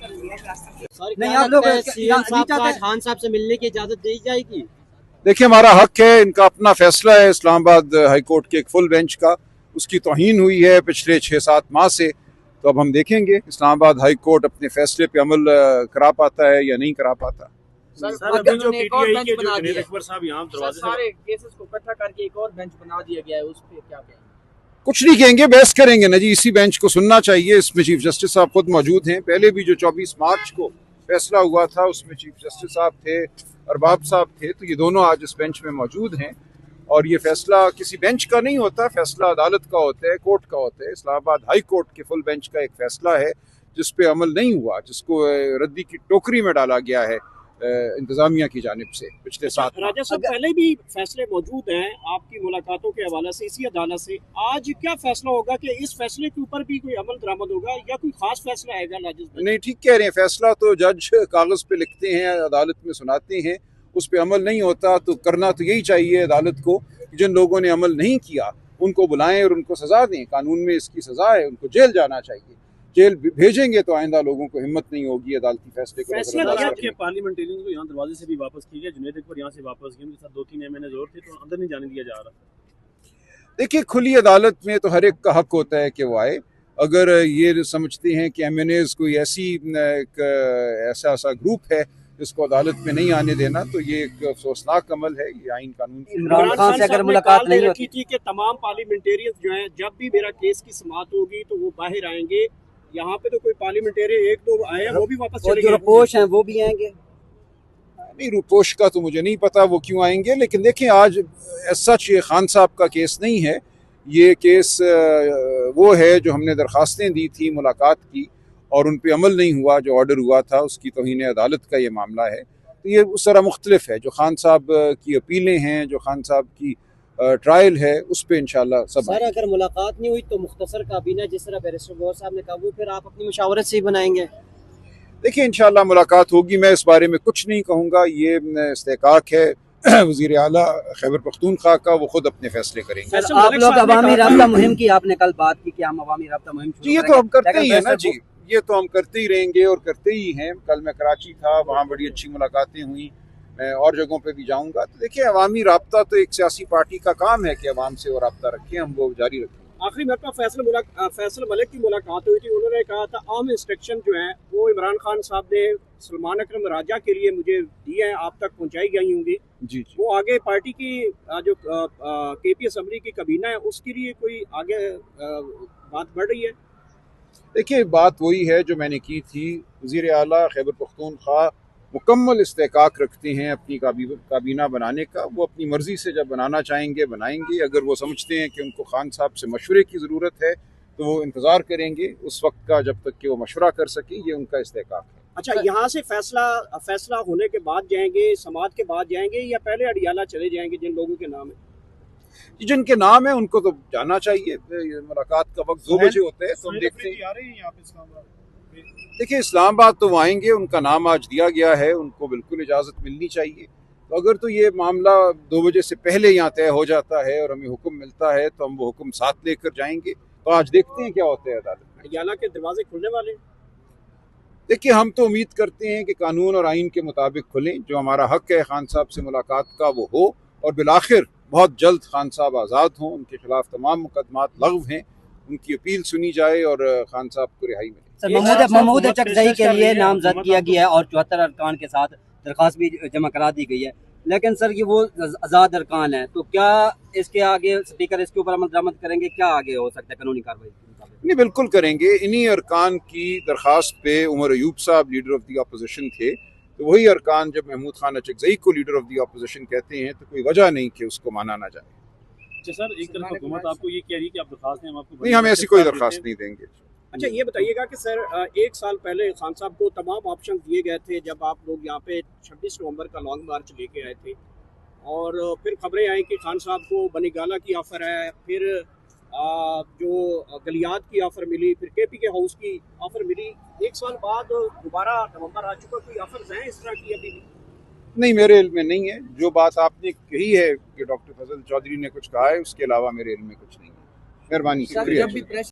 नहीं, आप लोग सीएम साहब को आज खान साहब से मिलने की इजाजत दी जाएगी? देखिए, हमारा हक है, इनका अपना फैसला है इस्लामाबाद हाई कोर्ट के एक फुल बेंच का। उसकी तौहीन हुई है पिछले 6-7 माह से, तो अब हम देखेंगे इस्लामाबाद हाई कोर्ट अपने फैसले पे अमल करा पाता है या नहीं करा पाता। सर अभी जो पीटीआई के जो जुनैद अकबर साहब यहाँ दरवाजे सारे केसेस को इकट्ठा करके एक और बेंच बना दिया गया है, उस पे क्या कहेंगे? कुछ नहीं कहेंगे, बहस करेंगे ना जी, इसी बेंच को सुनना चाहिए। इसमें चीफ जस्टिस साहब खुद मौजूद हैं। पहले भी जो 24 मार्च को फैसला हुआ था उसमें चीफ जस्टिस साहब थे, अरबाब साहब थे, तो ये दोनों आज इस बेंच में मौजूद हैं। और ये फैसला किसी बेंच का नहीं होता, फैसला अदालत का होता है, कोर्ट का होता है। इस्लामाबाद हाई कोर्ट के फुल बेंच का एक फैसला है जिस पे अमल नहीं हुआ, जिसको रद्दी की टोकरी में डाला गया है इंतजामिया की जानिब से पिछले 7 माह। राजा साहब, पहले भी फैसले मौजूद हैं आपकी मुलाकातों के हवाले से इसी अदालत से। आज क्या फैसला होगा कि इस फैसले के ऊपर भी कोई अमल दरामद होगा या कोई खास फैसला आएगा? नहीं, ठीक कह रहे हैं, फैसला तो जज कागज पे लिखते हैं, अदालत में सुनाते हैं, उस पर अमल नहीं होता। तो करना तो यही चाहिए अदालत को, जिन लोगों ने अमल नहीं किया उनको बुलाएं और उनको सजा दें। कानून में इसकी सजा है, उनको जेल जाना चाहिए। जेल भेजेंगे तो आइंदा लोगों को हिम्मत नहीं होगी अदालती फैसले को। पार्लियामेंटेरियन को यहाँ दरवाजे से भी वापस किया गया, जुनैद अकबर यहाँ से वापस गए, उनके साथ 2-3 एमएनएज और थे, तो अंदर नहीं जाने दिया जा रहा। देखिए, खुली अदालत में तो हर एक का हक होता है कि वो आए। अगर ये समझते हैं कि एमएनएज कोई ऐसा ग्रुप है जिसको अदालत में नहीं आने देना, तो ये एक अफसोसनाक अमल है। ये आइन कानून इमरान खान से अगर मुलाकात नहीं होती थी कि तमाम पार्लियामेंटेरियंस जो हैं, जब भी मेरा केस की समाअत होगी तो वो बाहर आएंगे। यहाँ पे तो कोई पार्लियामेंटेरियन 1-2 आए हैं, वो भी वापस चले गए। जो रुपोश हैं वो भी आएंगे? नहीं, रुपोश का तो मुझे नहीं पता वो क्यों आएंगे, लेकिन देखिए आज सच ये खान साहब का केस नहीं है। ये केस वो है जो हमने दरखास्तें दी थी मुलाकात की और उन पे अमल नहीं हुआ, जो ऑर्डर हुआ था उसकी तौहीन अदालत का ये मामला है। तो ये उस तरह मुख्तलिफ है। जो खान साहब की अपीलें हैं, जो खान साहब की ट्रायल है, उस पे इंशाल्लाह सब। सर अगर मुलाकात नहीं हुई तो मुख्तसर काबीना जिस तरह बैरिस्टर गौहर साहब ने कहा, वो फिर आप अपनी मशावरत से ही बनाएंगे? देखिए, इंशाल्लाह मुलाकात होगी। मैं इस बारे में कुछ नहीं कहूँगा, ये इस्तेकाक है वज़ीर आला खैबर पख्तूनख्वा का, वो खुद अपने फैसले करेंगे। आप लोग अवामी राब्ता मुहिम की आपने कल बात की कि हम अवामी राब्ता मुहिम जी, ये तो हम करते ही हैं ना जी, ये तो हम करते ही रहेंगे और करते ही हैं। कल मैं कराची था, वहाँ बड़ी अच्छी मुलाकातें हुई, मैं और जगहों पे भी जाऊंगा। तो देखिए, अवामी राब्ता तो एक सियासी पार्टी का काम है कि अवाम से वो राब्ता रखें, हम वो जारी रखें। आखिरी मरतबा फैसल मलिक की मुलाकात हुई थी, उन्होंने कहा था अहम इंस्ट्रक्शन जो है वो इमरान खान साहब ने सलमान अकरम राजा के लिए मुझे दिए हैं, आप तक पहुंचाई गई होंगी। जी, वो आगे पार्टी की जो केपी असम्बली की कबीना है उसके लिए कोई आगे बात बढ़ रही है? देखिए, बात वही है जो मैंने की थी। वज़ीर आला खैबर पख्तूनख्वा मुकम्मल इस्तेकाक रखते हैं अपनी काबीना बनाने का। वो अपनी मर्ज़ी से जब बनाना चाहेंगे बनाएंगे। अगर वो समझते हैं कि उनको खान साहब से मशवरे की ज़रूरत है तो वो इंतज़ार करेंगे उस वक्त का, जब तक कि वो मशवरा कर सके। ये उनका इस्तेकाक है। अच्छा, यहाँ से फैसला होने के बाद जाएंगे, समाअत के बाद जाएंगे या पहले अडियाला चले जाएंगे जिन लोगों के नाम है? जिनके नाम है उनको तो जाना चाहिए। मुलाकात का वक्त 2 बजे होता है, तो हम देखते हैं। देखिए, इस्लामाबाद तो वो आएंगे, उनका नाम आज दिया गया है, उनको बिल्कुल इजाज़त मिलनी चाहिए। तो अगर तो ये मामला 2 बजे से पहले यहाँ तय हो जाता है और हमें हुक्म मिलता है तो हम वो हुक्म साथ लेकर जाएंगे। तो आज देखते हैं क्या होता है अदालत में। अडियाला के दरवाजे खुलने वाले? देखिए, हम तो उम्मीद करते हैं कि कानून और आइन के मुताबिक खुलें। जो हमारा हक है खान साहब से मुलाकात का वो हो, और बिलाखिर बहुत जल्द खान साहब आज़ाद हों, उनके खिलाफ तमाम मुकदमात लग़्व हैं, उनकी अपील सुनी जाए और खान साहब को रिहाई मिले। महमूद अचकज़ई के लिए नामजद किया गया है और 74 अरकान के साथ दरख्वास्त भी जमा करा दी गई है, लेकिन सर ये वो आज़ाद अरकान है, तो क्या इसके आगे स्पीकर इसके ऊपर अमल दरामद करेंगे? क्या आगे हो सकता है कानूनी कार्रवाई? नहीं, बिल्कुल करेंगे। इन्हीं अरकान की दरख्वास्त पे उमर अयूब साहब लीडर ऑफ द अपोजिशन थे, तो वही अरकान जब महमूद खान अचकज़ई को लीडर ऑफ द अपोजिशन कहते हैं तो कोई वजह नहीं कि उसको माना ना जाए। अच्छा सर, एक तरफ हुकूमत आपको ये कह रही है कि आप दरख्वास्त दें, हम आपको नहीं, हम ऐसी कोई दरख्वास्त नहीं देंगे। अच्छा, ये बताइएगा कि सर 1 साल पहले खान साहब को तमाम ऑप्शन दिए गए थे जब आप लोग यहाँ पे 26 नवंबर का लॉन्ग मार्च लेके आए थे, और फिर खबरें आई कि खान साहब को बनीगाला की ऑफ़र है, फिर जो गलियात की ऑफ़र मिली, फिर केपी के हाउस की ऑफ़र मिली। 1 साल बाद दोबारा नवंबर आ चुका, कोई ऑफ़र्स हैं इस तरह की? अभी नहीं, मेरे इल्म में नहीं है। जो बात आपने कही है कि डॉक्टर फजल चौधरी ने कुछ कहा है, उसके अलावा मेरे इल्म में कुछ नहीं है। मेहरबानी, शुक्रिया।